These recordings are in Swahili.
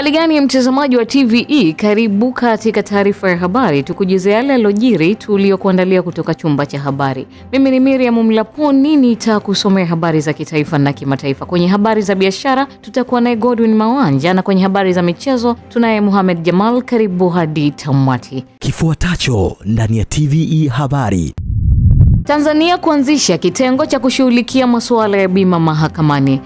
Hali gani mtazamaji wa TVE, karibu katika taarifa ya habari, tukujuze yale yalojiri tuliokuandalia kutoka chumba cha habari. Mimi ni Miriam Mlaponi, nitakusomea habari za kitaifa na kimataifa. Kwenye habari za biashara tutakuwa naye Godwin Mawanja, na kwenye habari za michezo tunaye Mohamed Jamal. Karibu hadi tamati. Kifuatacho ndani ya TVE habari. Tanzania kuanzisha kitengo cha kushughulikia masuala ya bima mahakamani.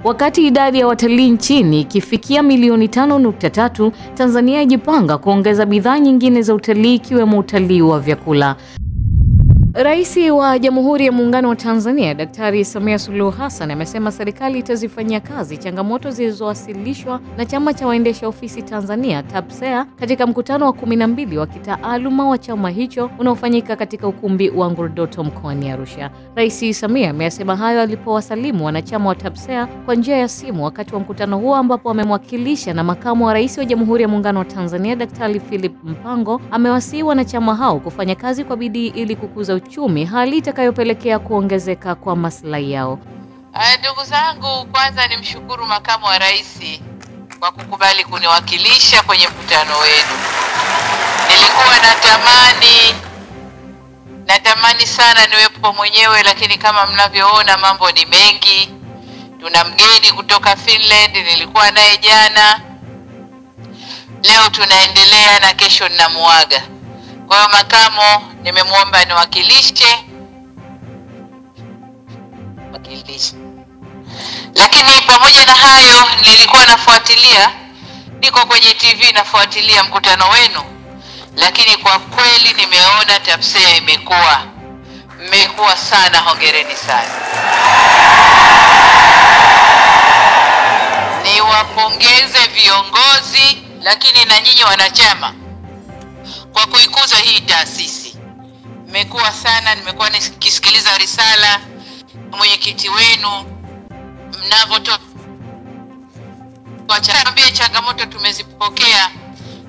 Wakati idadi ya watalii nchini ikifikia milioni 5.3, Tanzania ijipanga kuongeza bidhaa nyingine za utalii ikiwemo utalii wa vyakula. Rais wa Jamhuri ya Muungano wa Tanzania Daktari Samia Suluhu Hassan amesema serikali itazifanyia kazi changamoto zilizowasilishwa na chama cha waendesha ofisi Tanzania TAPSEA katika mkutano wa 12 wa kitaaluma wa chama hicho unaofanyika katika ukumbi wa Ngurdoto mkoani Arusha. Rais Samia amesema hayo alipowasalimu wanachama wa TAPSEA kwa njia ya simu wakati wa mkutano huo, ambapo amemwakilisha na makamu wa rais wa Jamhuri ya Muungano wa Tanzania Daktari Philip Mpango amewasihi wanachama hao kufanya kazi kwa bidii ili kukuza uchumi, hali itakayopelekea kuongezeka kwa maslahi yao. Ndugu zangu, kwanza nimshukuru makamu wa rais kwa kukubali kuniwakilisha kwenye mkutano wenu. Nilikuwa natamani sana niwepo mwenyewe, lakini kama mnavyoona mambo ni mengi. Tuna mgeni kutoka Finland, nilikuwa naye jana. Leo tunaendelea na kesho ninamuaga. Kwa hiyo makamo nimemuomba niwakilishe. Lakini pamoja na hayo nilikuwa nafuatilia, niko kwenye TV nafuatilia mkutano wenu, lakini kwa kweli nimeona TAPSEA mmekuwa sana. Hongereni sana. Niwapongeze viongozi, lakini na nyinyi wanachama kwa kuikuza hii taasisi. Mmekuwa sana, nimekuwa nikisikiliza risala mwenyekiti wenu mnavotoa changamoto tumezipokea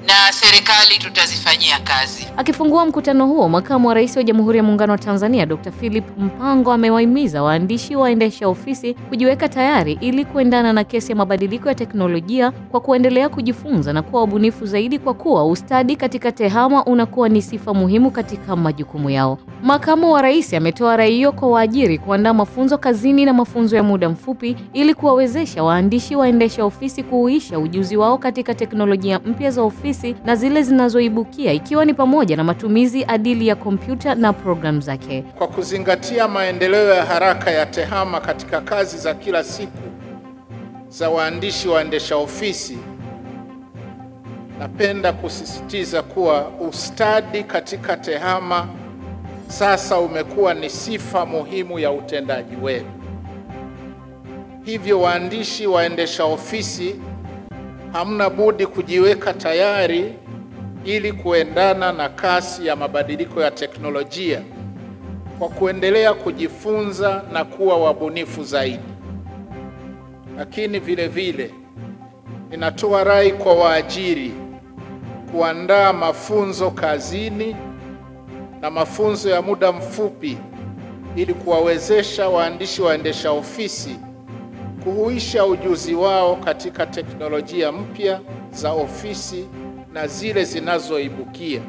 na serikali tutazifanyia kazi. Akifungua mkutano huo, makamu wa rais wa Jamhuri ya Muungano wa Tanzania Dr. Philip Mpango amewahimiza waandishi waendesha ofisi kujiweka tayari ili kuendana na kasi ya mabadiliko ya teknolojia kwa kuendelea kujifunza na kuwa wabunifu zaidi, kwa kuwa ustadi katika tehama unakuwa ni sifa muhimu katika majukumu yao. Makamu wa rais ametoa rai hiyo kwa waajiri kuandaa mafunzo kazini na mafunzo ya muda mfupi ili kuwawezesha waandishi waendesha ofisi kuuisha ujuzi wao katika teknolojia mpya za ofisi na zile zinazoibukia, ikiwa ni pamoja na matumizi adili ya kompyuta na programu zake. Kwa kuzingatia maendeleo ya haraka ya tehama katika kazi za kila siku za waandishi waendesha ofisi, napenda kusisitiza kuwa ustadi katika tehama sasa umekuwa ni sifa muhimu ya utendaji wenu. Hivyo waandishi waendesha ofisi hamna budi kujiweka tayari ili kuendana na kasi ya mabadiliko ya teknolojia kwa kuendelea kujifunza na kuwa wabunifu zaidi. Lakini vile vile ninatoa rai kwa waajiri kuandaa mafunzo kazini na mafunzo ya muda mfupi ili kuwawezesha waandishi waendesha ofisi kuhuisha ujuzi wao katika teknolojia mpya za ofisi na zile zinazoibukia.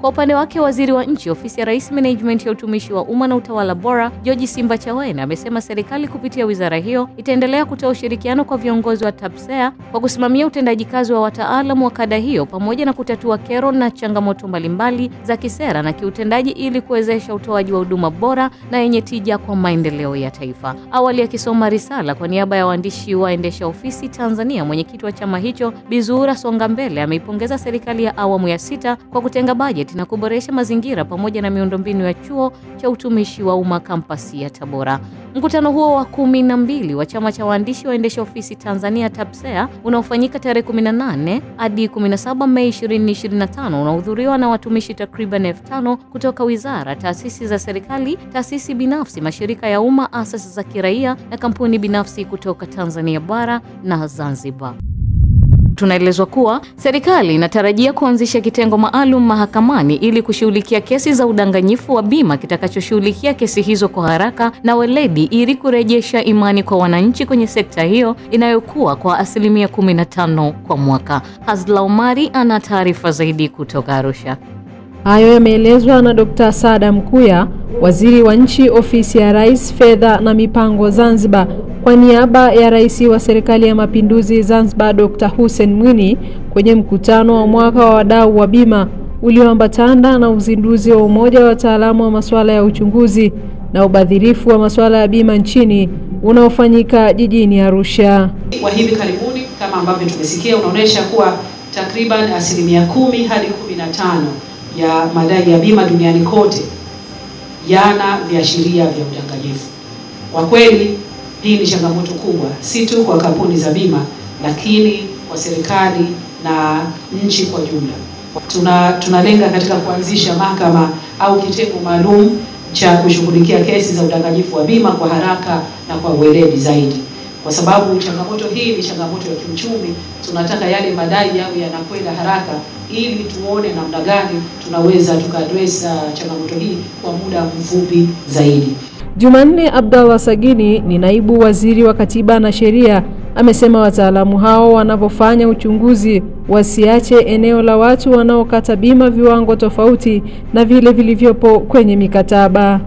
Kwa upande wake, waziri wa nchi ofisi ya Rais Management ya utumishi wa umma na utawala bora George Simbachawene amesema serikali kupitia wizara hiyo itaendelea kutoa ushirikiano kwa viongozi wa TAPSEA kwa kusimamia utendaji kazi wa wataalamu wa kada hiyo pamoja na kutatua kero na changamoto mbalimbali za kisera na kiutendaji ili kuwezesha utoaji wa huduma bora na yenye tija kwa maendeleo ya taifa. Awali akisoma risala kwa niaba ya waandishi waendesha ofisi Tanzania, mwenyekiti wa chama hicho Bizura Songambele ameipongeza serikali ya awamu ya 6 kwa kutenga bajeti na kuboresha mazingira pamoja na miundombinu ya chuo cha utumishi wa umma kampasi ya Tabora. Mkutano huo wa 12 wa chama cha waandishi waendesha ofisi Tanzania TAPSEA unaofanyika tarehe 18 hadi 17 Mei 2025 unahudhuriwa na watumishi takriban 5,000 kutoka wizara, taasisi za serikali, taasisi binafsi, mashirika ya umma, asasi za kiraia na kampuni binafsi kutoka Tanzania bara na Zanzibar. Tunaelezwa kuwa serikali inatarajia kuanzisha kitengo maalum mahakamani ili kushughulikia kesi za udanganyifu wa bima kitakachoshughulikia kesi hizo kwa haraka na weledi ili kurejesha imani kwa wananchi kwenye sekta hiyo inayokuwa kwa 15% kwa mwaka. Hazla Omari ana taarifa zaidi kutoka Arusha. Hayo yameelezwa na Dr. Saada Mkuya, Waziri wa Nchi, Ofisi ya Rais, Fedha na Mipango Zanzibar, kwa niaba ya Rais wa Serikali ya Mapinduzi Zanzibar Dr. Hussein Mwinyi kwenye mkutano wa mwaka wa wadau wa bima ulioambatana na uzinduzi wa Umoja wa Wataalamu wa Masuala ya Uchunguzi na Ubadhirifu wa Masuala ya Bima nchini unaofanyika jijini Arusha. Kwa hivi karibuni kama ambavyo tumesikia unaonesha kuwa takriban 10% hadi 15% ya madai ya bima duniani kote yana viashiria vya udanganyifu. Kwa kweli hii ni changamoto kubwa, si tu kwa kampuni za bima lakini kwa serikali na nchi kwa jumla. Tunalenga katika kuanzisha mahakama au kitengo maalum cha kushughulikia kesi za udanganyifu wa bima kwa haraka na kwa weledi zaidi. Kwa sababu changamoto hii ni changamoto ya kiuchumi, tunataka yale madai yao yanakwenda haraka ili tuone namna gani tunaweza tukaaddress changamoto hii kwa muda mfupi zaidi. Jumanne Abdallah Sagini ni naibu waziri wa Katiba na Sheria, amesema wataalamu hao wanapofanya uchunguzi wasiache eneo la watu wanaokata bima viwango tofauti na vile vilivyopo kwenye mikataba.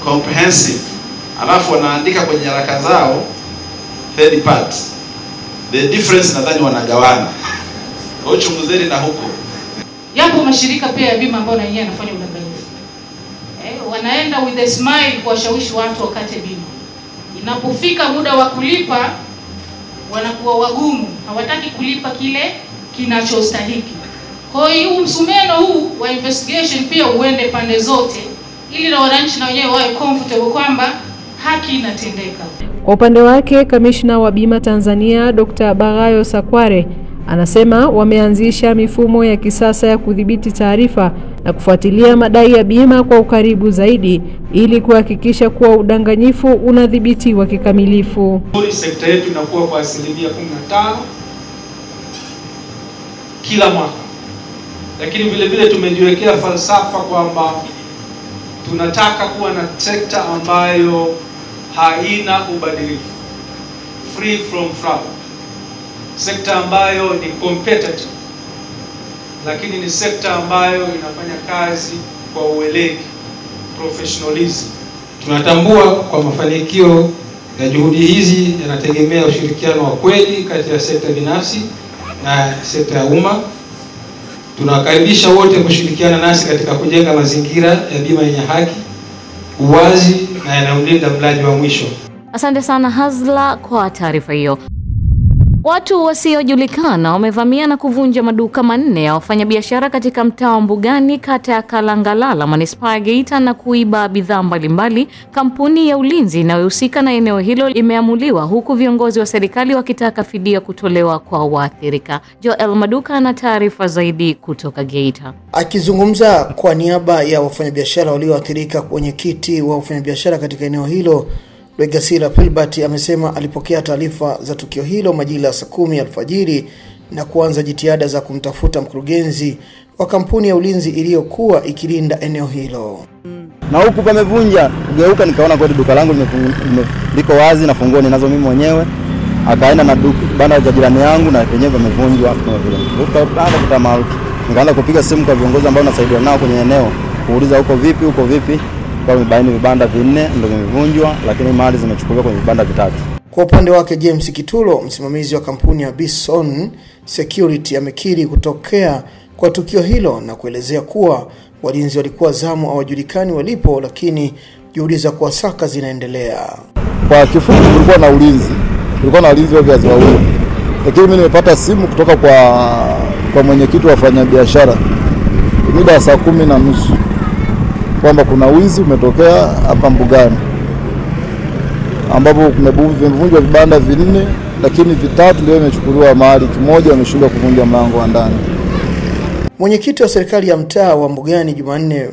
Comprehensive. Alafu wanaandika kwenye nyaraka zao third part. The difference nadhani wanagawana. Kwa uchunguzeni na huko. Yapo mashirika pia ya bima ambao na yeye anafanya udanganyifu. Wanaenda with a smile kuwashawishi watu wakate bima. Inapofika muda wa kulipa wanakuwa wagumu, hawataki kulipa kile kinachostahiki. Kwa hiyo msumeno huu wa investigation pia uende pande zote ili na wananchi na wenyewe wawe comfortable kwamba haki inatendeka. Kwa upande wake, Kamishna wa Bima Tanzania Dr. Bagayo Sakware anasema wameanzisha mifumo ya kisasa ya kudhibiti taarifa na kufuatilia madai ya bima kwa ukaribu zaidi ili kuhakikisha kuwa udanganyifu unadhibitiwa kikamilifu. Sekta yetu inakuwa kwa 15% kila mwaka. Lakini vile vile tumejiwekea falsafa kwamba tunataka kuwa na sekta ambayo haina ubadilifu, free from fraud. Sekta ambayo ni competitive, lakini ni sekta ambayo inafanya kazi kwa uweledi, professionalism. Tunatambua kwa mafanikio ya juhudi hizi yanategemea ushirikiano wa kweli kati ya sekta binafsi na sekta ya umma. Tunawakaribisha wote kushirikiana nasi katika kujenga mazingira ya bima yenye haki, uwazi na yanayolinda mlaji wa mwisho. Asante sana Hazla kwa taarifa hiyo. Watu wasiojulikana wamevamia na kuvunja maduka manne ya wafanyabiashara katika mtaa wa Mbugani, kata ya Kalangalala, Manispaa ya Geita, na kuiba bidhaa mbalimbali. Kampuni ya ulinzi inayohusika na eneo hilo imeamuliwa, huku viongozi wa serikali wakitaka fidia kutolewa kwa waathirika. Joel Maduka ana taarifa zaidi kutoka Geita. Akizungumza kwa niaba ya wafanyabiashara walioathirika, mwenyekiti wa wafanyabiashara katika eneo hilo Legasila Pilbert amesema alipokea taarifa za tukio hilo majira ya saa 10 alfajiri na kuanza jitihada za kumtafuta mkurugenzi wa kampuni ya ulinzi iliyokuwa ikilinda eneo hilo. Na huku pamevunja, kugeuka nikaona kwa duka langu liko wazi na funguo ninazo mimi mwenyewe. Akaenda na banda la jirani yangu na yenyewe pamevunjwa kama vile. Tukaanza kutamaa. Nikaanza kupiga simu kwa viongozi ambao nasaidia nao kwenye eneo kuuliza huko vipi. Kwa mibaini vibanda 4 ndio vimevunjwa, lakini mali zimechukuliwa kwenye vibanda 3. Kwa upande wake James Kitulo, msimamizi wa kampuni ya Bison Security, amekiri kutokea kwa tukio hilo na kuelezea kuwa walinzi walikuwa zamu hawajulikani walipo, lakini juhudi za kuwasaka zinaendelea. Kwa kifupi kulikuwa na ulinzi wa viazi wawili. Lakini mimi nimepata simu kutoka kwa mwenyekiti wa wafanyabiashara mida saa 10:30 kwamba kuna wizi umetokea hapa Mbugani, ambapo kumevunjwa vibanda 4 lakini 3 ndio imechukuliwa mali, kimoja ameshindwa kuvunja mlango wa ndani. Mwenyekiti wa serikali ya mtaa wa Mbugani Jumanne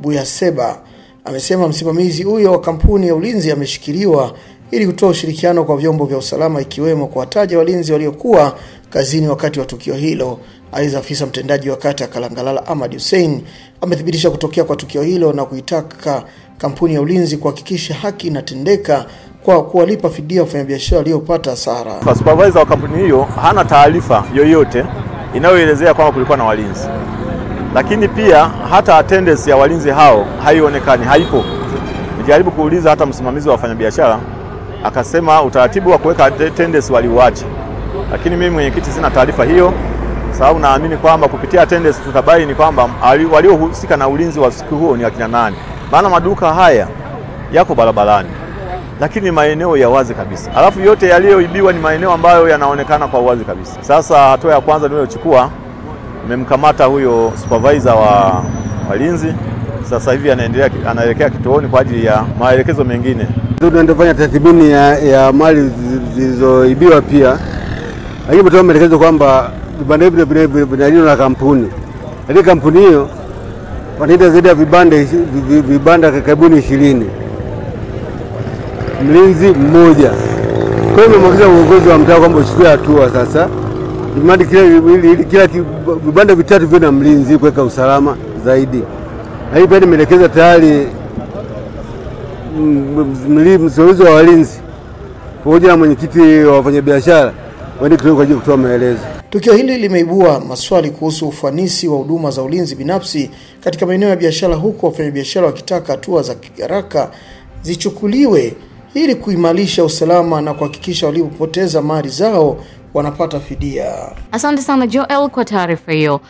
Buyaseba amesema msimamizi huyo wa kampuni ya ulinzi ameshikiliwa ili kutoa ushirikiano kwa vyombo vya usalama ikiwemo kuwataja walinzi waliokuwa kazini wakati wa tukio hilo. Aidha, afisa mtendaji wa kata ya Kalangalala Ahmad Hussein amethibitisha kutokea kwa tukio hilo na kuitaka kampuni ya ulinzi kuhakikisha haki inatendeka kwa kuwalipa fidia wafanyabiashara waliopata hasara. Supervisor wa kampuni hiyo hana taarifa yoyote inayoelezea kwamba kulikuwa na walinzi. Lakini pia hata attendance ya walinzi hao haionekani, haipo. Nijaribu kuuliza hata msimamizi wa wafanyabiashara akasema utaratibu wa kuweka attendance waliuacha. Lakini mimi mwenyekiti sina taarifa hiyo, sababu naamini kwamba kupitia attendance tutabaini kwamba waliohusika na ulinzi wa siku huo ni akina nani. Maana maduka haya yako barabarani, lakini maeneo ya wazi kabisa. Alafu yote yaliyoibiwa ni maeneo ambayo yanaonekana kwa wazi kabisa. Sasa hatua ya kwanza niliyochukua, nimemkamata huyo supervisor wa walinzi. Sasa hivi anaelekea kituoni kwa ajili ya maelekezo mengine. Tunafanya tathmini ya mali zilizoibiwa pia. Lakini tumetoa maelekezo kwamba vibanda hivi vinalindwa na kampuni. Lakini kampuni hiyo wanaita zaidi ya vibanda karibuni 20. Mlinzi mmoja. Kwa hiyo nimemwagiza uongozi wa mtaa kwamba uchukue hatua sasa. Kila vibanda vitatu viwe na mlinzi kuweka usalama zaidi. Na hii pia nimeelekeza tayari msimamizi wa walinzi pamoja na mwenyekiti wa wafanyabiashara waende kwa ajili kutoa maelezo. Tukio hili limeibua maswali kuhusu ufanisi wa huduma za ulinzi binafsi katika maeneo ya biashara, huku wafanyabiashara wakitaka hatua za haraka zichukuliwe ili kuimarisha usalama na kuhakikisha waliopoteza mali zao wanapata fidia. Asante sana Joel kwa taarifa hiyo.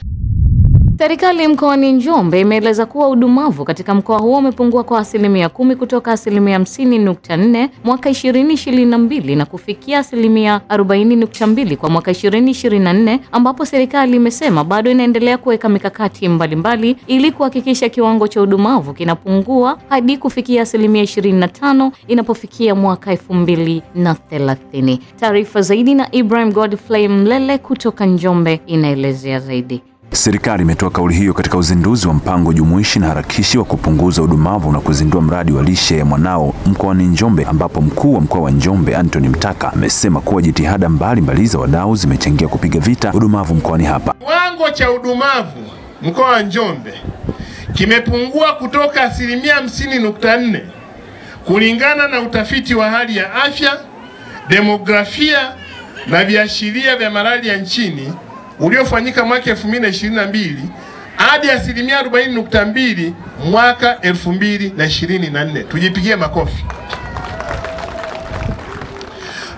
Serikali mkoani Njombe imeeleza kuwa udumavu katika mkoa huo umepungua kwa 10% kutoka 50.4 mwaka 2022 na kufikia 40.2 kwa mwaka 2024, ambapo serikali imesema bado inaendelea kuweka mikakati mbalimbali ili kuhakikisha kiwango cha udumavu kinapungua hadi kufikia 25% inapofikia mwaka 2030. Taarifa zaidi na Ibrahim Godfrey Mlele kutoka Njombe inaelezea zaidi. Serikali imetoa kauli hiyo katika uzinduzi wa mpango jumuishi na harakishi wa kupunguza udumavu na kuzindua mradi wa lishe ya mwanao mkoani Njombe, ambapo mkuu wa mkoa wa Njombe Anthony Mtaka amesema kuwa jitihada mbalimbali za wadau zimechangia kupiga vita udumavu mkoani hapa. Kiwango cha udumavu mkoa wa Njombe kimepungua kutoka 50.4 kulingana na utafiti wa hali ya afya, demografia na viashiria vya malaria nchini uliofanyika mwaka 2022 hadi 40.2 mwaka 2024. Tujipigie makofi.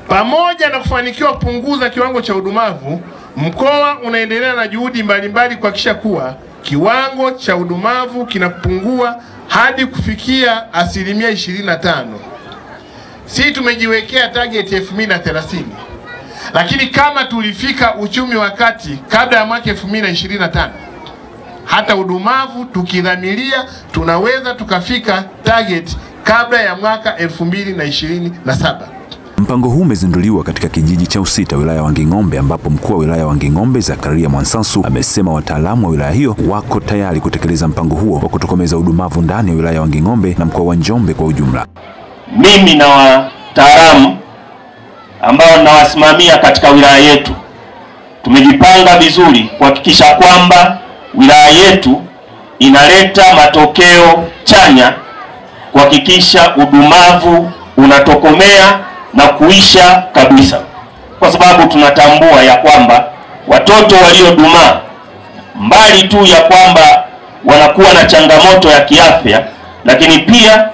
Pamoja na kufanikiwa kupunguza kiwango cha udumavu, mkoa unaendelea na juhudi mbalimbali kuhakikisha kuwa kiwango cha udumavu kinapungua hadi kufikia 25%. Sisi tumejiwekea target 2030. Lakini kama tulifika uchumi wakati kabla ya mwaka 2025, hata udumavu tukidhamiria tunaweza tukafika target kabla ya mwaka 2027. Mpango huu umezinduliwa katika kijiji cha Usita, wilaya ya Wanging'ombe, ambapo mkuu wa wilaya ya Wanging'ombe Zakaria Mwansansu amesema wataalamu wa wilaya hiyo wako tayari kutekeleza mpango huo wa kutokomeza udumavu ndani ya wilaya ya Wanging'ombe na mkoa wa Njombe kwa ujumla. Mimi na wataalamu ambao nawasimamia katika wilaya yetu tumejipanga vizuri kuhakikisha kwamba wilaya yetu inaleta matokeo chanya, kuhakikisha udumavu unatokomea na kuisha kabisa, kwa sababu tunatambua ya kwamba watoto waliodumaa mbali tu ya kwamba wanakuwa na changamoto ya kiafya, lakini pia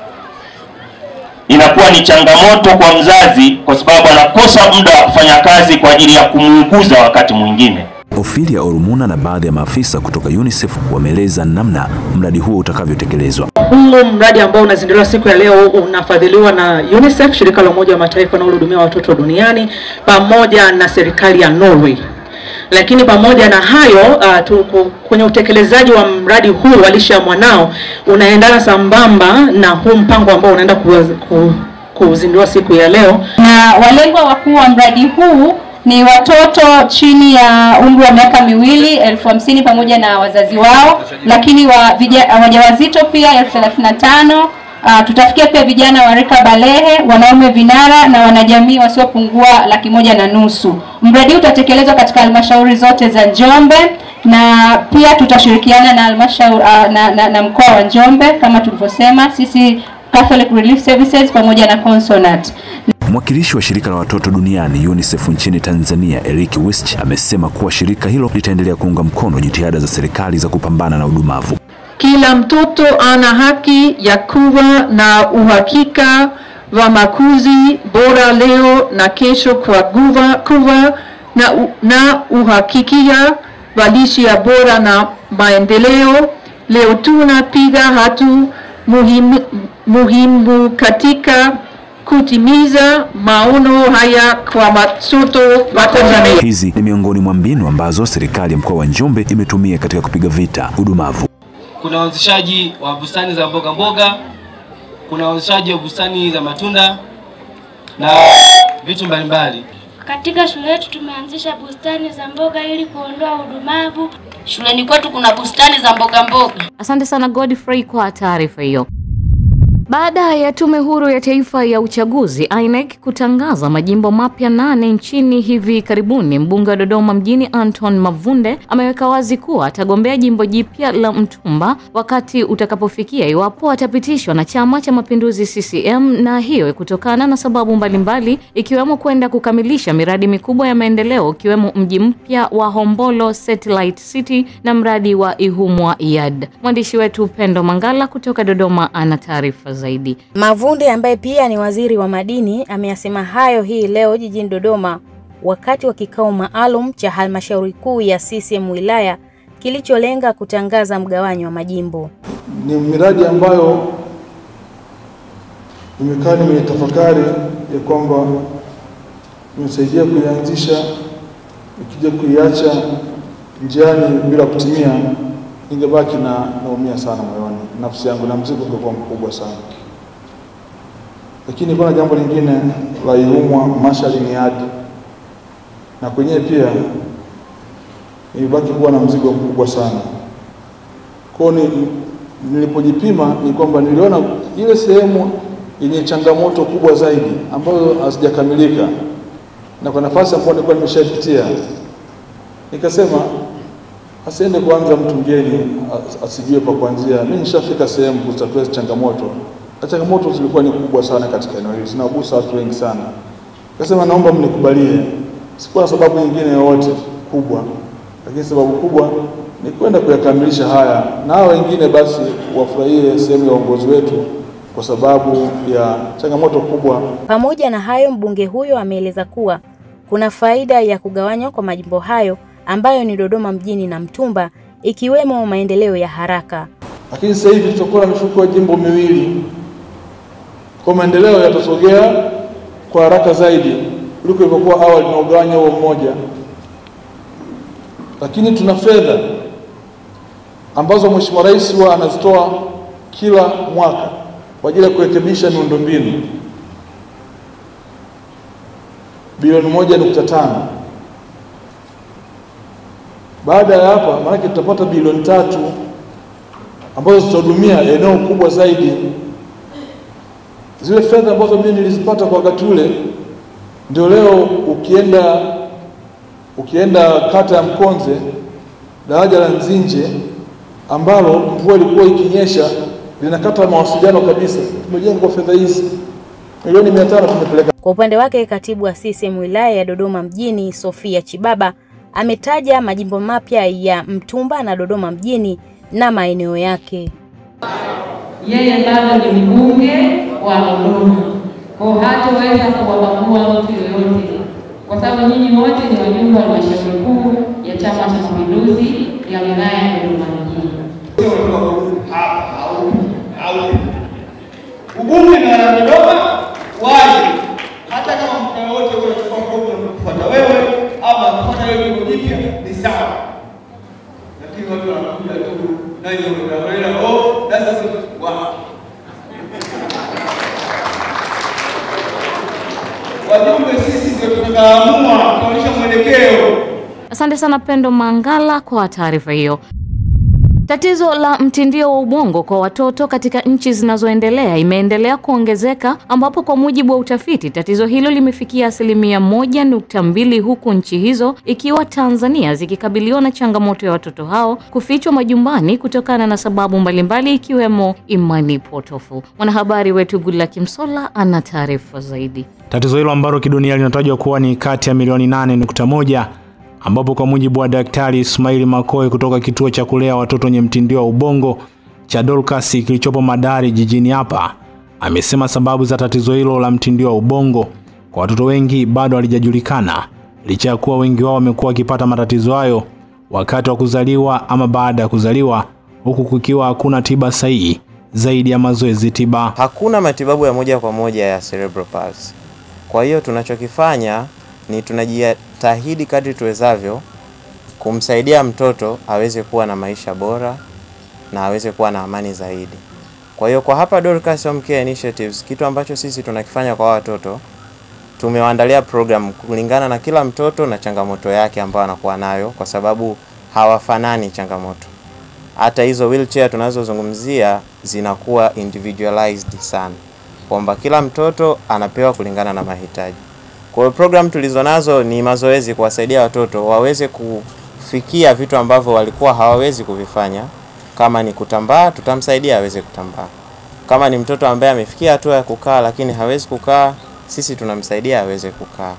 inakuwa ni changamoto kwa mzazi kwa sababu anakosa muda wa kufanya kazi kwa ajili ya kumuuguza wakati mwingine. Ophelia Orumuna na baadhi ya maafisa kutoka UNICEF wameeleza namna mradi huo utakavyotekelezwa. Huu mradi ambao unazinduliwa siku ya leo unafadhiliwa na UNICEF, shirika la Umoja wa Mataifa linalohudumia watoto duniani, pamoja na serikali ya Norway. Lakini pamoja na hayo, kwenye utekelezaji wa mradi huu wa lishe ya mwanao unaendana sambamba na huu mpango ambao unaenda kuzinduliwa siku ya leo. Na walengwa wakuu wa mradi huu ni watoto chini ya umri wa miaka 2 50,000 pamoja na wazazi wao, lakini wajawazito pia 35,000, Tutafikia pia vijana wa rika balehe, wanaume vinara na wanajamii wasiopungua 150,000. Mradi huu utatekelezwa katika halmashauri zote za Njombe na pia tutashirikiana na halmashauri na mkoa wa Njombe kama tulivyosema sisi Catholic Relief Services pamoja na Consonant. Mwakilishi wa shirika la watoto duniani UNICEF nchini Tanzania, Eric West, amesema kuwa shirika hilo litaendelea kuunga mkono jitihada za serikali za kupambana na udumavu. Kila mtoto ana haki ya kuwa na uhakika wa makuzi bora leo na kesho kwa kuwa na uhakikia wa lishe bora na maendeleo. Leo tunapiga hatua muhimu katika kutimiza maono haya kwa watoto wa Tanzania. Hizi ni miongoni mwa mbinu ambazo serikali ya mkoa wa Njombe imetumia katika kupiga vita udumavu. Kuna uanzishaji wa bustani za mboga mboga, kuna uanzishaji wa bustani za matunda na vitu mbalimbali. Katika shule yetu tumeanzisha bustani za mboga ili kuondoa udumavu. Shuleni kwetu kuna bustani za mboga mboga. Asante sana Godfrey kwa taarifa hiyo. Baada ya Tume Huru ya Taifa ya Uchaguzi INEC kutangaza majimbo mapya 8 nchini hivi karibuni, mbunge wa Dodoma mjini Anton Mavunde ameweka wazi kuwa atagombea jimbo jipya la Mtumba wakati utakapofikia iwapo atapitishwa na Chama cha Mapinduzi CCM, na hiyo kutokana na sababu mbalimbali ikiwemo kwenda kukamilisha miradi mikubwa ya maendeleo ikiwemo mji mpya wa Hombolo Satellite City na mradi wa Ihumwa Yard. Mwandishi wetu Pendo Mangala kutoka Dodoma ana taarifa zaidi. Mavunde ambaye pia ni waziri wa madini ameyasema hayo hii leo jijini Dodoma wakati wa kikao maalum cha halmashauri kuu ya CCM wilaya kilicholenga kutangaza mgawanyo wa majimbo. Ni miradi ambayo nimekaa nimetafakari ya kwamba nimesaidia kuianzisha, ikija kuiacha njiani bila kutimia ningebaki naumia sana moyoni, nafsi yangu na mzigo ungekuwa mkubwa sana. Lakini kuna jambo lingine la Ihumwa Masharini Yard, na kwenyewe pia nilibaki kuwa na mzigo mkubwa sana. Kwa nilipojipima ni kwamba niliona ile sehemu yenye changamoto kubwa zaidi ambazo hazijakamilika, na kwa nafasi ambayo nilikuwa nimeshapitia nikasema asiende kuanza mtu mgeni asijue pa kuanzia. Mimi nishafika sehemu kutatua changamoto. Na changamoto zilikuwa ni kubwa sana katika eneo hili, zinagusa watu wengi sana. Nikasema naomba mnikubalie. Sikuwa na sababu nyingine yoyote kubwa, lakini sababu kubwa ni kwenda kuyakamilisha haya, na wengine basi wafurahie sehemu ya uongozi wetu kwa sababu ya changamoto kubwa. Pamoja na hayo, mbunge huyo ameeleza kuwa kuna faida ya kugawanywa kwa majimbo hayo ambayo ni Dodoma mjini na Mtumba, ikiwemo maendeleo ya haraka. Lakini sasa hivi tutakuwa na mifuko ya jimbo miwili, kwa maendeleo yatasogea kwa haraka zaidi kuliko ilivyokuwa awali na ugawanya huo mmoja. Lakini tuna fedha ambazo Mheshimiwa Rais anazitoa kila mwaka kwa ajili ya kurekebisha miundombinu, bilioni 1.5. Baada ya hapa maana tutapata bilioni 3 ambazo zitahudumia eneo kubwa zaidi. Zile fedha ambazo mimi nilizipata kwa wakati ule ndio leo ukienda kata ya Mkonze, daraja la Nzinje ambalo mvua ilikuwa ikinyesha linakata mawasiliano kabisa, tumejenga kwa fedha hizi milioni 500 tumepeleka. Kwa upande wake, katibu wa CCM wilaya ya Dodoma mjini Sofia Chibaba ametaja majimbo mapya ya Mtumba na Dodoma mjini na maeneo yake. Yeye bado ni mbunge wa Dodoma, kwa hataweza kuwabagua mtu yoyote, kwa sababu nyinyi wote ni wajumbe wa halmashauri kuu ya Chama cha Mapinduzi ya wilaya ya Dodoma mjini. Ubunge na Dodoma waje, hata kama mkoa wote unachukua fomu kufuata wewe ama kufuata wewe jipya ni sawa, lakini watu wanakuja tu na hiyo ndio that's wow. Wajumbe sisi ndio tunaamua kuonyesha mwelekeo. Asante sana Pendo Mangala kwa taarifa hiyo. Tatizo la mtindio wa ubongo kwa watoto katika nchi zinazoendelea imeendelea kuongezeka, ambapo kwa mujibu wa utafiti tatizo hilo limefikia 1.2 huku nchi hizo ikiwa Tanzania zikikabiliwa na changamoto ya watoto hao kufichwa majumbani kutokana na sababu mbalimbali ikiwemo imani potofu. Mwanahabari wetu Gula Kimsola ana taarifa zaidi. Tatizo hilo ambalo kidunia linatajwa kuwa ni kati ya milioni 8.1, ambapo kwa mujibu wa Daktari Ismail Makoe kutoka kituo cha kulea watoto wenye mtindio wa ubongo cha Dorcas kilichopo Madari jijini hapa, amesema sababu za tatizo hilo la mtindio wa ubongo kwa watoto wengi bado halijajulikana, licha ya kuwa wengi wao wamekuwa wakipata matatizo hayo wakati wa kuzaliwa ama baada ya kuzaliwa, huku kukiwa hakuna tiba sahihi zaidi ya mazoezi tiba. Hakuna matibabu ya moja kwa moja ya cerebral palsy. Kwa hiyo tunachokifanya ni tunajitahidi kadri tuwezavyo kumsaidia mtoto aweze kuwa na maisha bora na aweze kuwa na amani zaidi. Kwa hiyo kwa hapa Dorcas Home Care Initiatives, kitu ambacho sisi tunakifanya kwa watoto, tumewaandalia program kulingana na kila mtoto na changamoto yake ambayo anakuwa nayo, kwa sababu hawafanani changamoto. Hata hizo wheelchair tunazozungumzia zinakuwa individualized sana, kwamba kila mtoto anapewa kulingana na mahitaji. Kwa hiyo program tulizonazo ni mazoezi kuwasaidia watoto waweze kufikia vitu ambavyo walikuwa hawawezi kuvifanya. Kama ni kutambaa, tutamsaidia aweze kutambaa. Kama ni mtoto ambaye amefikia hatua ya kukaa lakini hawezi kukaa, sisi tunamsaidia aweze kukaa,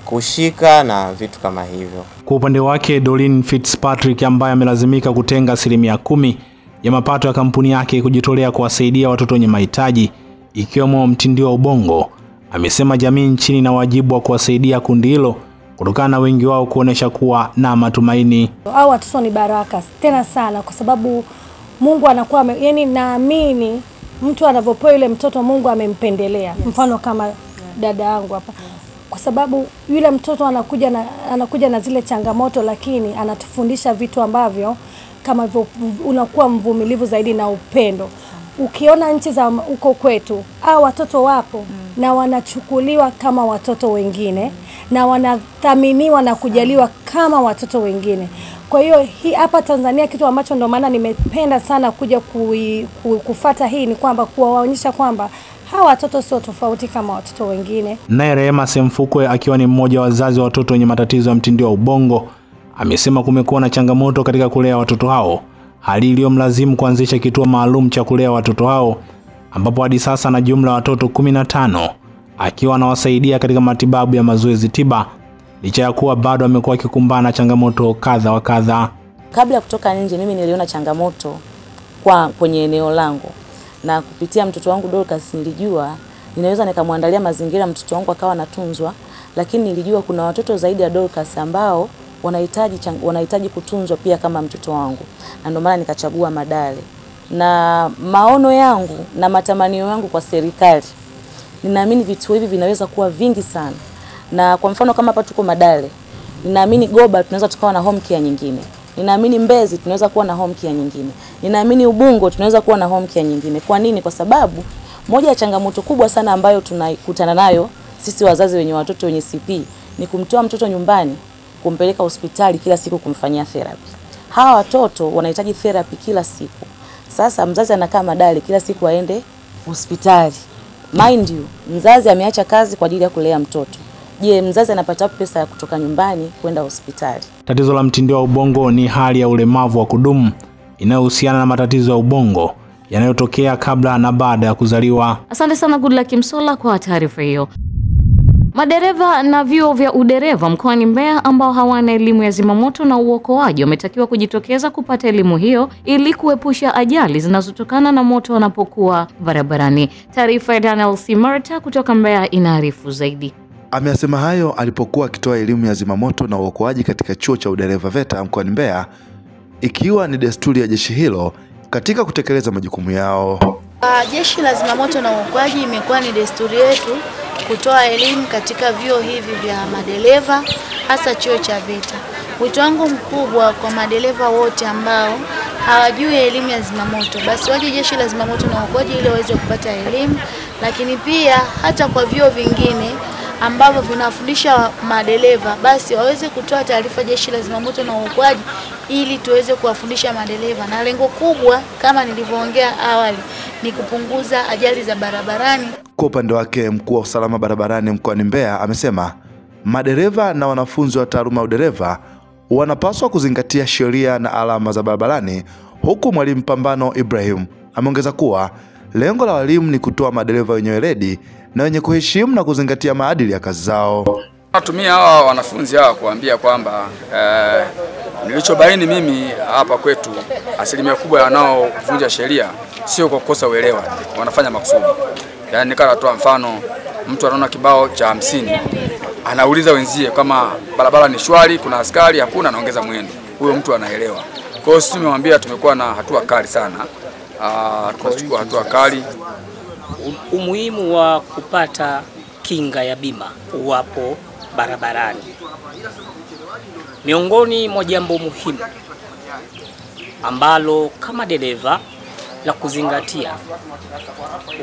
kushika na vitu kama hivyo. Kwa upande wake, Doreen Fitzpatrick ambaye amelazimika kutenga 10% ya mapato ya kampuni yake kujitolea kuwasaidia watoto wenye mahitaji ikiwemo mtindio wa ubongo, amesema jamii nchini na wajibu wa kuwasaidia kundi hilo kutokana na wengi wao kuonesha kuwa na matumaini. Hao watoto ni baraka tena sana, kwa sababu Mungu anakuwa yani, naamini mtu anavyopewa yule mtoto Mungu amempendelea. Mfano kama dada yangu hapa, kwa sababu yule mtoto anakuja na zile changamoto, lakini anatufundisha vitu ambavyo kama hivyo unakuwa mvumilivu zaidi na upendo. Ukiona nchi za uko kwetu, hao watoto wapo na wanachukuliwa kama watoto wengine na wanathaminiwa na kujaliwa kama watoto wengine. Kwa hiyo hii hapa Tanzania, kitu ambacho ndio maana nimependa sana kuja kufuata hii ni kwamba kuwaonyesha kwamba hawa watoto sio tofauti kama watoto wengine. Naye Rehema Semfukwe akiwa ni mmoja wa wazazi wa watoto wenye matatizo ya mtindio wa ubongo, amesema kumekuwa na changamoto katika kulea watoto hao, hali iliyomlazimu kuanzisha kituo maalum cha kulea watoto hao, ambapo hadi sasa na jumla watoto 15 akiwa anawasaidia katika matibabu ya mazoezi tiba, licha ya kuwa bado amekuwa akikumbana na changamoto kadha wa kadha. Kabla ya kutoka nje, mimi niliona changamoto kwenye eneo langu, na kupitia mtoto wangu Dorcas nilijua ninaweza nikamwandalia mazingira mtoto wangu akawa anatunzwa, lakini nilijua kuna watoto zaidi ya Dorcas ambao wanahitaji kutunzwa pia kama mtoto wangu, na ndio maana nikachagua Madale. Na maono yangu na matamanio yangu kwa serikali, ninaamini vitu hivi vinaweza kuwa vingi sana. Na kwa mfano kama hapa tuko Madale, ninaamini Goba tunaweza tukawa na home care nyingine. Ninaamini Mbezi tunaweza kuwa na home care nyingine. Ninaamini Ubungo tunaweza kuwa na home care nyingine. Kwa nini? Kwa sababu moja ya changamoto kubwa sana ambayo tunakutana nayo sisi wazazi wenye watoto wenye CP ni kumtoa mtoto nyumbani kumpeleka hospitali kila siku kumfanyia therapy. Hawa watoto wanahitaji therapy kila siku. Sasa mzazi anakaa Madale kila siku aende hospitali. Mind you, mzazi ameacha kazi kwa ajili ya kulea mtoto. Je, mzazi anapata pesa ya kutoka nyumbani kwenda hospitali? Tatizo la mtindio wa ubongo ni hali ya ulemavu wa kudumu inayohusiana na matatizo ya ubongo yanayotokea kabla na baada ya kuzaliwa. Asante sana Goodluck Kimsola kwa taarifa hiyo. Madereva na vyuo vya udereva mkoani Mbeya ambao hawana elimu ya zimamoto na uokoaji wametakiwa kujitokeza kupata elimu hiyo ili kuepusha ajali zinazotokana na moto wanapokuwa barabarani. Taarifa ya Daniel Simarta kutoka Mbeya inaarifu zaidi. Ameyasema hayo alipokuwa akitoa elimu ya zimamoto na uokoaji katika chuo cha udereva VETA mkoani Mbeya, ikiwa ni desturi ya jeshi hilo katika kutekeleza majukumu yao. Jeshi la zimamoto na uokoaji imekuwa ni desturi yetu kutoa elimu katika vyuo hivi vya madereva, hasa chuo cha VETA. Wito wangu mkubwa kwa madereva wote ambao hawajui elimu ya zimamoto, basi waje jeshi la zimamoto na uokoaji ili waweze kupata elimu, lakini pia hata kwa vyuo vingine ambavyo vinafundisha madereva, basi waweze kutoa taarifa Jeshi la Zimamoto na Uokoaji ili tuweze kuwafundisha madereva, na lengo kubwa kama nilivyoongea awali ni kupunguza ajali za barabarani. Kwa upande wake, mkuu wa usalama barabarani mkoani Mbeya amesema madereva na wanafunzi wa taaluma ya udereva wanapaswa kuzingatia sheria na alama za barabarani, huku mwalimu Pambano Ibrahim ameongeza kuwa lengo la walimu ni kutoa madereva wenye weledi na wenye kuheshimu na kuzingatia maadili ya kazi zao. Natumia hawa wanafunzi hawa kuambia kwamba nilichobaini mimi hapa kwetu, asilimia kubwa wanaovunja sheria sio kwa kukosa uelewa, wanafanya makusudi. Yaani nikatoa mfano, mtu anaona kibao cha 50, anauliza wenzie kama barabara ni shwari, kuna askari, hakuna, anaongeza mwendo. Huyo mtu anaelewa. Kwa hiyo sisi tumemwambia tumekuwa na hatua kali sana. Tunachukua hatua kali. Umuhimu wa kupata kinga ya bima uwapo barabarani. Miongoni mwa jambo muhimu ambalo kama dereva la kuzingatia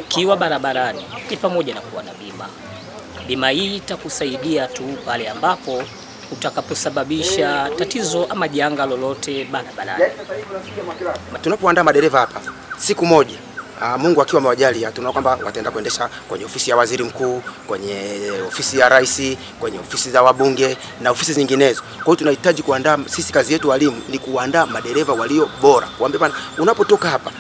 ukiwa barabarani ni pamoja na kuwa na bima. Bima hii itakusaidia tu pale ambapo utakaposababisha tatizo ama janga lolote barabarani. Tunapoandaa madereva hapa, siku moja Mungu akiwa amewajalia, tunaona kwamba wataenda kuendesha kwenye ofisi ya waziri mkuu, kwenye ofisi ya rais, kwenye ofisi za wabunge na ofisi nyinginezo. Kwa hiyo tunahitaji kuandaa, sisi kazi yetu walimu ni kuandaa madereva walio bora. Kuambia bana, unapotoka hapa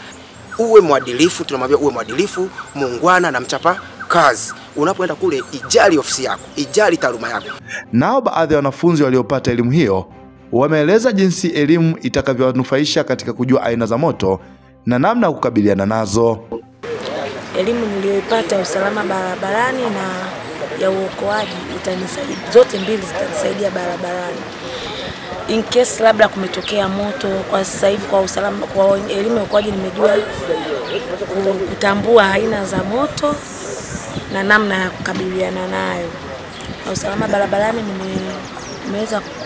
uwe mwadilifu, tunamwambia uwe mwadilifu, muungwana na mchapa kazi. Unapoenda kule, ijali ofisi yako, ijali taaluma yako. Nao baadhi ya wanafunzi waliopata elimu hiyo wameeleza jinsi elimu itakavyowanufaisha katika kujua aina za moto na namna ya kukabiliana nazo. Elimu niliyoipata usalama barabarani na ya uokoaji itanisaidia, zote mbili zitanisaidia barabarani. In case labda kumetokea moto, kwa sasa hivi kwa usalama, kwa elimu ya uokoaji nimejua kutambua aina za moto na namna ya kukabiliana nayo. Na usalama barabarani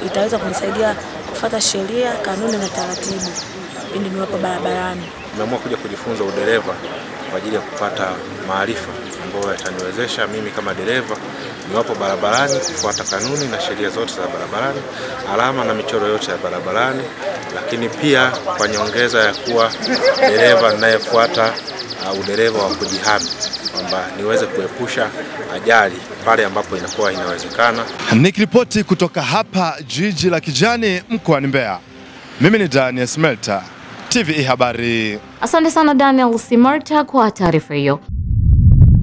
itaweza kunisaidia kufuata sheria, kanuni na taratibu pindi niwapo barabarani. Nimeamua kuja kujifunza udereva kwa ajili ya kupata maarifa ambayo yataniwezesha mimi kama dereva niwapo barabarani kufuata kanuni na sheria zote za barabarani, alama na michoro yote ya barabarani, lakini pia kwa nyongeza ya kuwa dereva ninayefuata udereva wa kujihami, kwamba niweze kuepusha ajali pale ambapo inakuwa inawezekana. Nikiripoti kutoka hapa jiji la kijani mkoani Mbeya, mimi ni Daniel Smelta, TVE Habari. Asante sana Daniel Smelta kwa taarifa hiyo.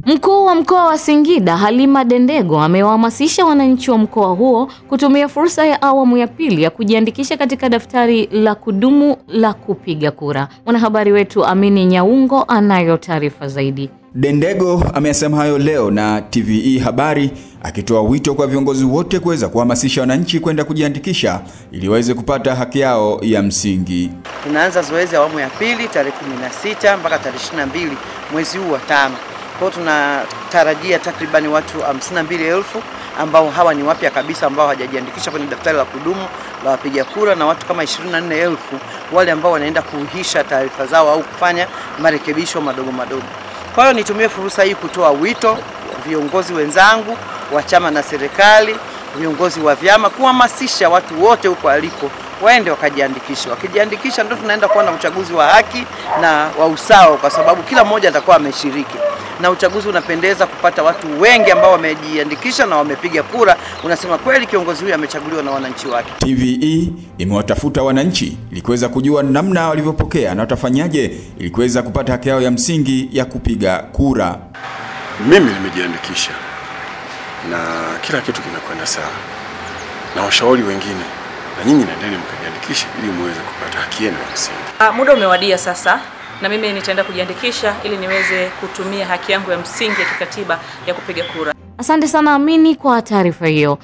Mkuu wa mkoa wa Singida Halima Dendego amewahamasisha wananchi wa mkoa huo kutumia fursa ya awamu ya pili ya kujiandikisha katika daftari la kudumu la kupiga kura. Mwanahabari wetu Amini Nyaungo anayo taarifa zaidi. Dendego amesema hayo leo na TVE Habari, akitoa wito kwa viongozi wote kuweza kuhamasisha wananchi kwenda kujiandikisha ili waweze kupata haki yao ya msingi. Tunaanza zoezi awamu ya pili tarehe 16 mpaka tarehe 22 mwezi huu wa 5. Kwa tunatarajia takribani watu 52,000 ambao hawa ni wapya kabisa ambao hawajajiandikisha kwenye daftari la kudumu la wapiga kura, na watu kama 24,000 wale ambao wanaenda kuhisha taarifa zao au kufanya marekebisho madogo madogo. Kwa hiyo nitumie fursa hii kutoa wito viongozi wenzangu wa chama na serikali, viongozi wa vyama, kuhamasisha watu wote huko aliko waende wakajiandikisha. Wakijiandikisha ndio tunaenda kuwa na uchaguzi wa haki na wa usawa, kwa sababu kila mmoja atakuwa ameshiriki. Na uchaguzi unapendeza kupata watu wengi ambao wamejiandikisha na wamepiga kura. Unasema kweli kiongozi huyu amechaguliwa na wananchi wake. TVE imewatafuta wananchi ili kuweza kujua namna walivyopokea na watafanyaje ili kuweza kupata haki yao ya msingi ya kupiga kura. Mimi nimejiandikisha na kila kitu kinakwenda sawa. Na washauri wengine, na nyinyi nendeni mkajiandikishe ili muweze kupata haki yenu ya msingi. Muda umewadia sasa, na mimi nitaenda kujiandikisha ili niweze kutumia haki yangu ya msingi ya kikatiba ya kupiga kura. Asante sana Amini kwa taarifa hiyo.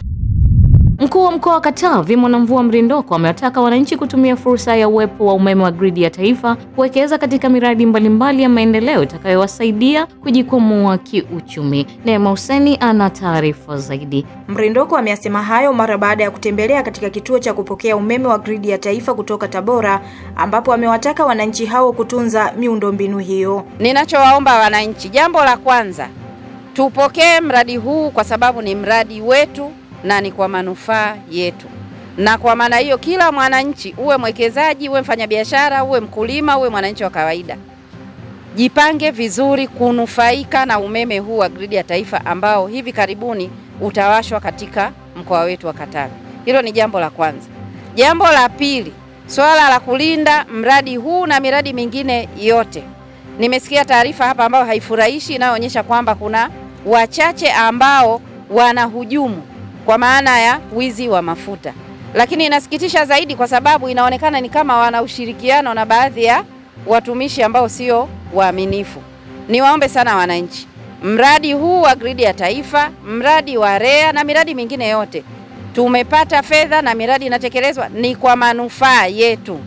Mkuu wa mkoa wa Katavi Mwanamvua Mrindoko amewataka wananchi kutumia fursa ya uwepo wa umeme wa gridi ya taifa kuwekeza katika miradi mbalimbali ya maendeleo itakayowasaidia kujikwamua kiuchumi. Neema Huseni ana taarifa zaidi. Mrindoko ameyasema hayo mara baada ya kutembelea katika kituo cha kupokea umeme wa gridi ya taifa kutoka Tabora, ambapo amewataka wananchi hao kutunza miundombinu hiyo. Ninachowaomba wananchi, jambo la kwanza, Tupokee mradi huu kwa sababu ni mradi wetu na ni kwa manufaa yetu. Na kwa maana hiyo kila mwananchi, uwe mwekezaji, uwe mfanyabiashara, uwe mkulima, uwe mwananchi wa kawaida, jipange vizuri kunufaika na umeme huu wa gridi ya taifa ambao hivi karibuni utawashwa katika mkoa wetu wa Katavi. Hilo ni jambo la kwanza. Jambo la pili, swala la kulinda mradi huu na miradi mingine yote. Nimesikia taarifa hapa ambayo haifurahishi inayoonyesha kwamba kuna wachache ambao wanahujumu kwa maana ya wizi wa mafuta. Lakini inasikitisha zaidi kwa sababu inaonekana ni kama wana ushirikiano na baadhi ya watumishi ambao sio waaminifu. Niwaombe sana wananchi, mradi huu wa gridi ya taifa, mradi wa REA na miradi mingine yote, tumepata fedha na miradi inatekelezwa ni kwa manufaa yetu.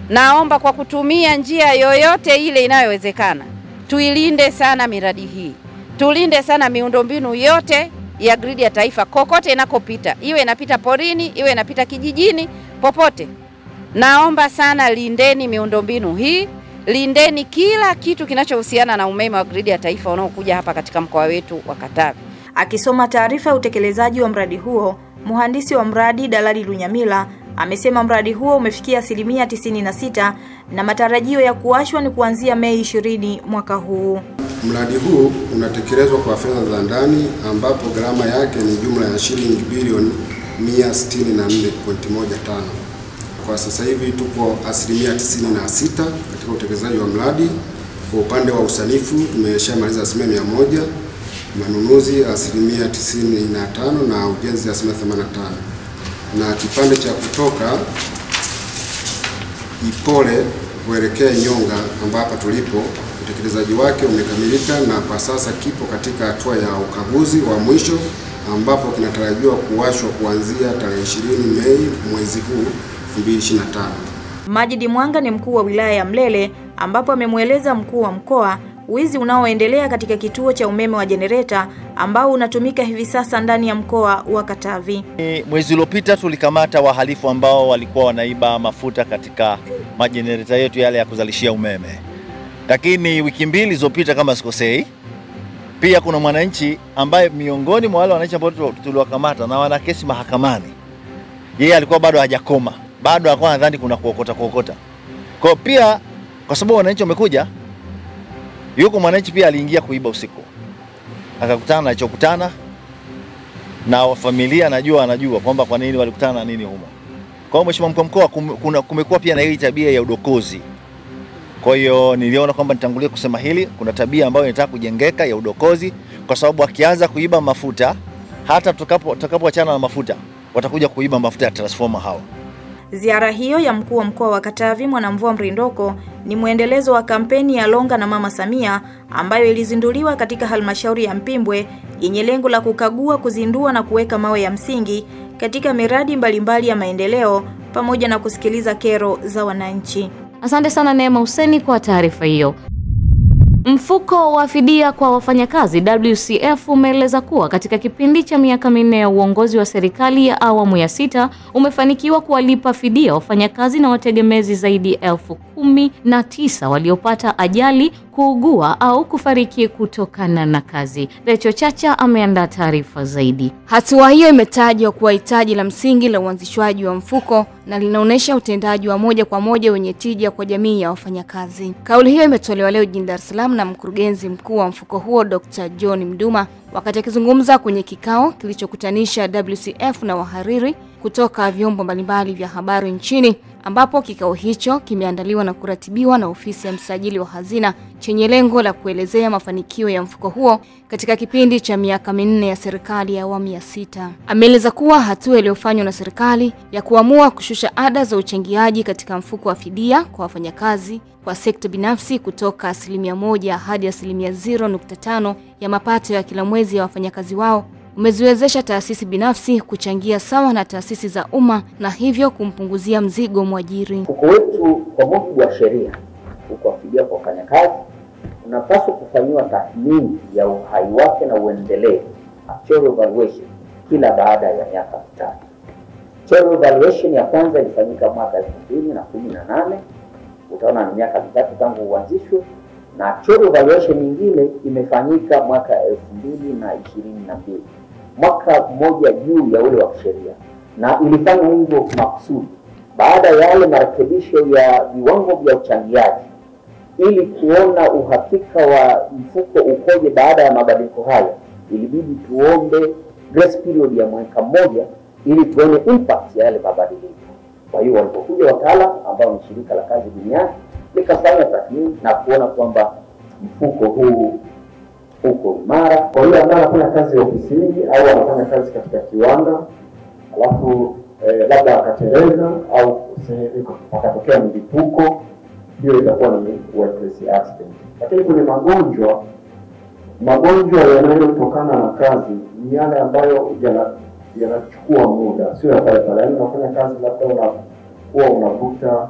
Naomba kwa kutumia njia yoyote ile inayowezekana, tuilinde sana miradi hii. Tulinde sana miundombinu yote ya gridi ya taifa kokote inakopita. Iwe inapita porini, iwe inapita kijijini, popote. Naomba sana lindeni miundombinu hii, lindeni kila kitu kinachohusiana na umeme wa gridi ya taifa unaokuja hapa katika mkoa wetu wa Katavi. Akisoma taarifa ya utekelezaji wa mradi huo, mhandisi wa mradi Dalali Lunyamila amesema mradi huo umefikia 96% na matarajio ya kuwashwa ni kuanzia Mei 20 mwaka huu. Mradi huu unatekelezwa kwa fedha za ndani ambapo gharama yake ni jumla ya shilingi bilioni 164.15. Kwa sasa hivi tupo 96% katika utekelezaji wa mradi. Kwa upande wa usanifu tumeshamaliza 100%, manunuzi 95% na ujenzi 85%. Na kipande cha kutoka Ipole kuelekea Nyonga ambapo tulipo utekelezaji wake umekamilika na kwa sasa kipo katika hatua ya ukaguzi wa mwisho ambapo kinatarajiwa kuwashwa kuanzia tarehe 20 Mei mwezi huu 2025. Majidi Mwanga ni mkuu wa wilaya ya Mlele ambapo amemweleza mkuu wa mkoa wizi unaoendelea katika kituo cha umeme wa jenereta ambao unatumika hivi sasa ndani ya mkoa wa Katavi. Mwezi uliopita tulikamata wahalifu ambao walikuwa wanaiba mafuta katika majenereta yetu yale ya kuzalishia umeme. Lakini wiki mbili zilizopita kama sikosei, pia kuna mwananchi ambaye miongoni mwa wale wananchi ambao tuliwakamata na wana kesi mahakamani, yeye alikuwa bado hajakoma, bado alikuwa nadhani kuna kuokota. Kwa pia kwa sababu wananchi wamekuja, yuko mwananchi pia aliingia kuiba usiku. Akakutana na chokutana na familia anajua kwamba kwa nini walikutana na nini humo. Kwa hiyo mheshimiwa mkuu wa mkoa kumekuwa pia na hii tabia ya udokozi. Kwa hiyo niliona kwamba nitangulie kusema hili, kuna tabia ambayo inataka kujengeka ya udokozi kwa sababu akianza kuiba mafuta, hata tutakapoachana na mafuta, watakuja kuiba mafuta ya transformer hawa. Ziara hiyo ya mkuu wa mkoa wa Katavi Mwanamvua Mrindoko ni muendelezo wa kampeni ya Longa na Mama Samia ambayo ilizinduliwa katika halmashauri ya Mpimbwe yenye lengo la kukagua, kuzindua na kuweka mawe ya msingi katika miradi mbalimbali ya maendeleo pamoja na kusikiliza kero za wananchi. Asante sana Neema Huseni kwa taarifa hiyo. Mfuko wa fidia kwa wafanyakazi WCF umeeleza kuwa katika kipindi cha miaka 4 ya uongozi wa serikali ya awamu ya 6 umefanikiwa kuwalipa fidia wafanyakazi na wategemezi zaidi ya 19,000 waliopata ajali, kuugua au kufariki kutokana na kazi. Recho Chacha ameandaa taarifa zaidi. Hatua hiyo imetajwa kuwa hitaji la msingi la uanzishwaji wa mfuko na linaonesha utendaji wa moja kwa moja wenye tija kwa jamii ya wafanyakazi. Kauli hiyo imetolewa leo jijini Dar es Salaam na mkurugenzi mkuu wa mfuko huo Dr. John Mduma wakati akizungumza kwenye kikao kilichokutanisha WCF na wahariri kutoka vyombo mbalimbali vya habari nchini, ambapo kikao hicho kimeandaliwa na kuratibiwa na ofisi ya msajili wa hazina chenye lengo la kuelezea mafanikio ya mfuko huo katika kipindi cha miaka 4 ya serikali ya awamu ya 6. Ameeleza kuwa hatua iliyofanywa na serikali ya kuamua kushusha ada za uchangiaji katika mfuko wa fidia kwa wafanyakazi kwa sekta binafsi kutoka 1% hadi 0.5% ya mapato ya kila mwezi ya wafanyakazi wao umeziwezesha taasisi binafsi kuchangia sawa na taasisi za umma na hivyo kumpunguzia mzigo mwajiri. Mfuko wetu kwa mujibu wa sheria, mfuko wa fidia kwa wafanyakazi unapaswa kufanyiwa tathmini ya uhai wake na uendelevu, actual evaluation, kila baada ya miaka 3. Actual evaluation ya kwanza ilifanyika mwaka 2018, utaona ni miaka 3 tangu uanzishwe, na actual evaluation nyingine imefanyika mwaka 2022, mwaka mmoja juu ya ule wa kisheria, na ilifanya hivyo makusudi baada ya yale marekebisho ya viwango vya uchangiaji, ili kuona uhakika wa mfuko ukoje baada ya mabadiliko haya. Ilibidi tuombe grace period ya mwaka mmoja ili tuone impact ya yale mabadiliko. Kwa hiyo walipokuja wataalamu ambao ni shirika la kazi duniani likafanya tathmini na kuona kwamba mfuko huu uko imara. Kwa hiyo ambaye anafanya kazi ofisini au anafanya kazi katika kiwanda alafu labda akateleza au akatokea mlipuko, hiyo itakuwa ni workplace accident. Lakini kuna magonjwa yanayotokana na kazi ni yale ambayo yanachukua muda, sio ya pale pale. Yaani unafanya kazi labda unakuwa unavuta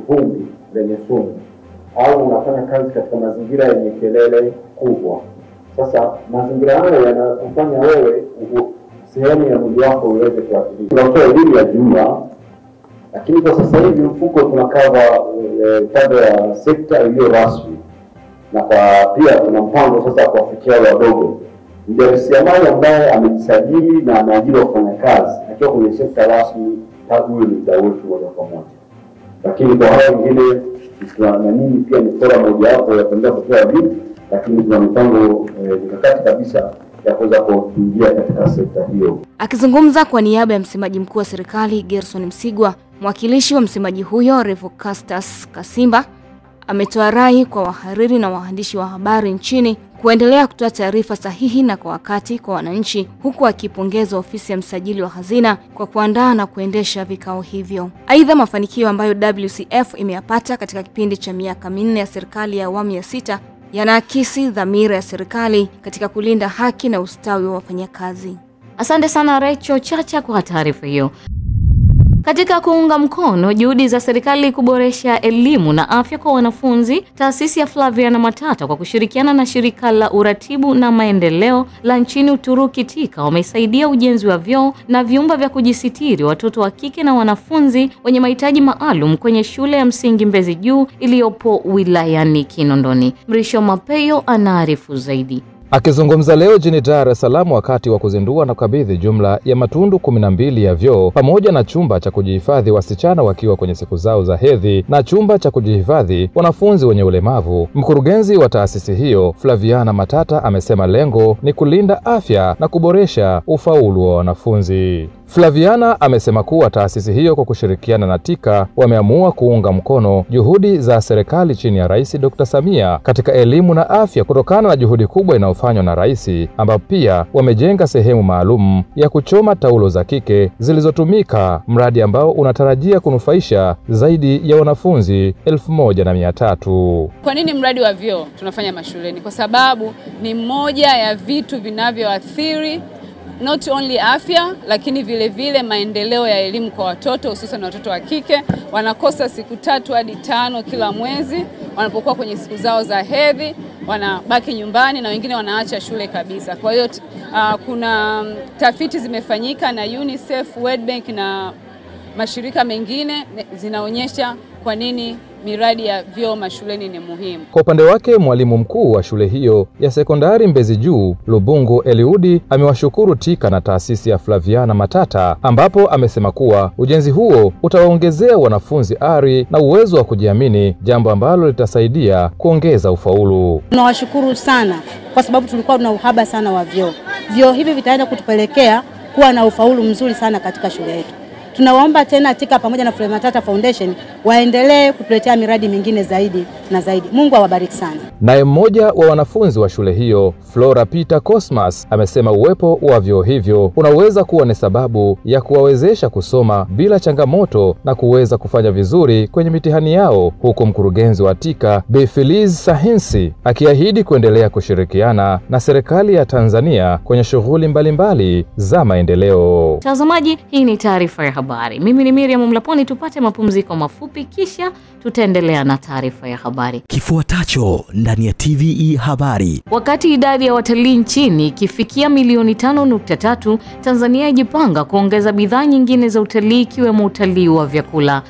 vumbi lenye sumu, au unafanya kazi katika mazingira yenye kelele kubwa. Sasa mazingira hayo yanakufanya wewe sehemu ya mwili wako iweze kuathirika. Tunatoa elimu ya jumla, lakini kwa sasa hivi mfuko tunakava upande wa sekta iliyo rasmi, na pia tuna mpango sasa kuwafikia wale wadogo. Mjasiriamali ambaye amejisajili na ameajiri wafanyakazi akiwa kwenye sekta rasmi, huyo ni mdau wetu moja kwa moja. Lakini kwa hao wengine na nini pia ni fora mojawapo ya kuendelea kutoa elimu, lakini tuna mipango mikakati kabisa ya kuweza kuingia katika sekta hiyo. Akizungumza kwa niaba ya msemaji mkuu wa serikali Gerson Msigwa, mwakilishi wa msemaji huyo Revocastus Kasimba ametoa rai kwa wahariri na waandishi wa habari nchini kuendelea kutoa taarifa sahihi na kwa wakati kwa wananchi, huku akipongeza ofisi ya msajili wa hazina kwa kuandaa na kuendesha vikao hivyo. Aidha, mafanikio ambayo WCF imeyapata katika kipindi cha miaka 4 ya serikali ya awamu ya 6 yanaakisi dhamira ya serikali katika kulinda haki na ustawi wa wafanyakazi. Asante sana Rachel Chacha kwa taarifa hiyo. Katika kuunga mkono juhudi za serikali kuboresha elimu na afya kwa wanafunzi, taasisi ya Flaviana Matata kwa kushirikiana na shirika la uratibu na maendeleo la nchini Uturuki TIKA wamesaidia ujenzi wa vyoo na vyumba vya kujisitiri watoto wa kike na wanafunzi wenye mahitaji maalum kwenye shule ya msingi Mbezi Juu iliyopo wilayani Kinondoni. Mrisho Mapeyo anaarifu zaidi. Akizungumza leo jijini Dar es Salaam wakati wa kuzindua na kukabidhi jumla ya matundu 12 ya vyoo pamoja na chumba cha kujihifadhi wasichana wakiwa kwenye siku zao za hedhi na chumba cha kujihifadhi wanafunzi wenye ulemavu, mkurugenzi wa taasisi hiyo Flaviana Matata amesema lengo ni kulinda afya na kuboresha ufaulu wa wanafunzi. Flaviana amesema kuwa taasisi hiyo kwa kushirikiana na TIKA wameamua kuunga mkono juhudi za serikali chini ya Rais Dr. Samia katika elimu na afya kutokana na juhudi kubwa inayofanywa na Rais, ambapo pia wamejenga sehemu maalum ya kuchoma taulo za kike zilizotumika, mradi ambao unatarajia kunufaisha zaidi ya wanafunzi 1300. Kwa nini mradi wa vyoo tunafanya mashuleni? Kwa sababu ni moja ya vitu vinavyoathiri not only afya lakini vile vile maendeleo ya elimu kwa watoto, hususan watoto wa kike. Wanakosa siku 3 hadi 5 kila mwezi wanapokuwa kwenye siku zao za hedhi, wanabaki nyumbani na wengine wanaacha shule kabisa. Kwa hiyo kuna tafiti zimefanyika na UNICEF, World Bank na mashirika mengine zinaonyesha kwa nini miradi ya vyoo mashuleni ni muhimu. Kwa upande wake, mwalimu mkuu wa shule hiyo ya sekondari Mbezi Juu, Lubungu Eliudi, amewashukuru TIKA na taasisi ya Flaviana Matata, ambapo amesema kuwa ujenzi huo utawaongezea wanafunzi ari na uwezo wa kujiamini, jambo ambalo litasaidia kuongeza ufaulu. Tunawashukuru sana kwa sababu tulikuwa tuna uhaba sana wa vyoo. Vyoo hivi vitaenda kutupelekea kuwa na ufaulu mzuri sana katika shule yetu. Tunawaomba tena TIKA pamoja na Flaviana Matata Foundation waendelee kutuletea miradi mingine zaidi na zaidi. Mungu awabariki sana. Naye mmoja wa wanafunzi wa shule hiyo, Flora Peter Cosmas, amesema uwepo wa vyoo hivyo unaweza kuwa ni sababu ya kuwawezesha kusoma bila changamoto na kuweza kufanya vizuri kwenye mitihani yao, huku mkurugenzi wa TIKA Bi Feliz Sahinsi akiahidi kuendelea kushirikiana na serikali ya Tanzania kwenye shughuli mbalimbali za maendeleo. Mtazamaji, hii ni taarifa ya habari. Mimi ni Miriam Mlaponi, tupate mapumziko mafupi kisha tutaendelea na taarifa ya habari. Kifuatacho ndani ya TVE habari. Wakati idadi ya watalii nchini ikifikia milioni 5.3, Tanzania ijipanga kuongeza bidhaa nyingine za utalii ikiwemo utalii wa vyakula.